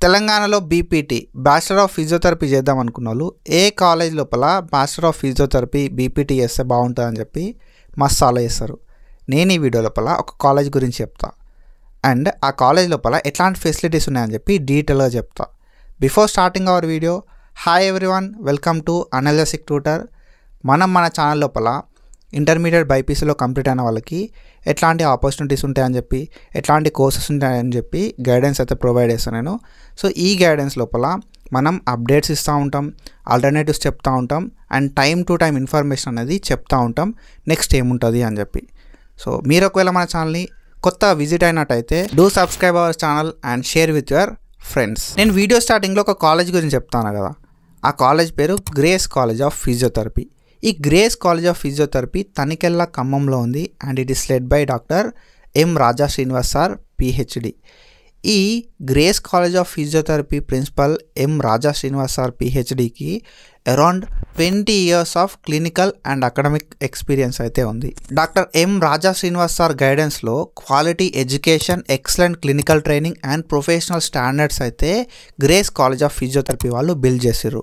తెలంగాణలో BPT bachelor of physiotherapy చేద్దాం అనుకున్న వాళ్ళు ఏ కాలేజ్ లోపల బ్యాచిలర్ ఆఫ్ ఫిజియోథెరపీ బీపీటీ చేస్తే బాగుంటుందని చెప్పి మస్తు ఆలోచిస్తారు. నేను ఈ వీడియో లోపల ఒక కాలేజ్ గురించి చెప్తా అండ్ ఆ కాలేజ్ లోపల ఎట్లాంటి ఫెసిలిటీస్ ఉన్నాయని చెప్పి డీటెయిల్గా చెప్తా. Before starting our video, hi everyone, welcome to అనలసిక్ ట్యూటర్. మన ఛానల్ లోపల ఇంటర్మీడియట్ బైపీసీలో కంప్లీట్ అయిన వాళ్ళకి ఎట్లాంటి ఆపర్చునిటీస్ ఉంటాయని చెప్పి, ఎట్లాంటి కోర్సెస్ ఉంటాయని చెప్పి గైడెన్స్ అయితే ప్రొవైడ్ చేస్తాను నేను. సో ఈ గైడెన్స్ లోపల మనం అప్డేట్స్ ఇస్తూ ఉంటాం, ఆల్టర్నేటివ్స్ చెప్తూ ఉంటాం and time to time information అనేది చెప్తూ ఉంటాం నెక్స్ట్ ఏముంటుంది అని చెప్పి. సో మీరు ఒకవేళ మన ఛానల్ని కొత్త విజిట్ అయినట్టయితే do subscribe our channel and share with your friends. నేను వీడియో స్టార్టింగ్లో ఒక కాలేజ్ గురించి చెప్తాను కదా, ఆ కాలేజ్ పేరు గ్రేస్ కాలేజ్ ఆఫ్ ఫిజియోథెరపీ. ఈ Grace College of physiotherapy Tanikella ఖమ్మంలో ఉంది and it is led by doctor M Raja Srinivas sir PhD. ఈ Grace College of physiotherapy principal M Raja Srinivas sir పిహెచ్డికి around 20 years of clinical and academic experience అయితే ఉంది. Doctor M Raja Srinivas sir గైడెన్స్లో quality education, excellent clinical training and professional standards అయితే Grace College of physiotherapy వాళ్ళు build చేసారు.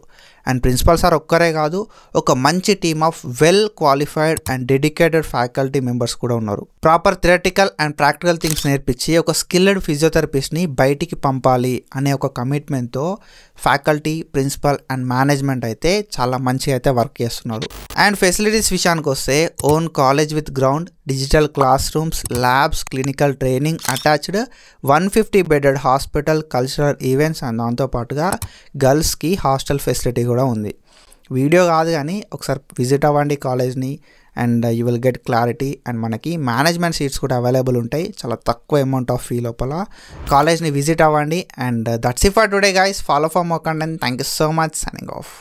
And principal sir ఒక్కరే కాదు, ఒక మంచి team of well qualified and dedicated faculty members కూడా ఉన్నారు. Proper theoretical and practical things నేర్పించి ఒక స్కిల్డ్ ఫిజియోథెరపిస్ట్ని బయటికి పంపాలి అనే ఒక కమిట్మెంట్తో ఫ్యాకల్టీ, ప్రిన్సిపల్ అండ్ మేనేజ్మెంట్ అయితే చాలా మంచిగా అయితే వర్క్ చేస్తున్నారు. అండ్ ఫెసిలిటీస్ విషయానికి వస్తే own college with ground, digital class rooms, labs, clinical training attached, 150 bedded hospital, cultural events and దాంతోపాటుగా గర్ల్స్కి హాస్టల్ ఫెసిలిటీ కూడా ఉంది. వీడియో కాదు కానీ ఒకసారి విజిట్ అవ్వండి కాలేజ్ని and you will get clarity. And మనకి మేనేజ్మెంట్ సీట్స్ కూడా అవైలబుల్ ఉంటాయి చాలా తక్కువ అమౌంట్ ఆఫ్ ఫీ లోపల. కాలేజ్ని విజిట్ అవ్వండి. And that's it for today guys. Follow for more content. Thank you so much. Signing of.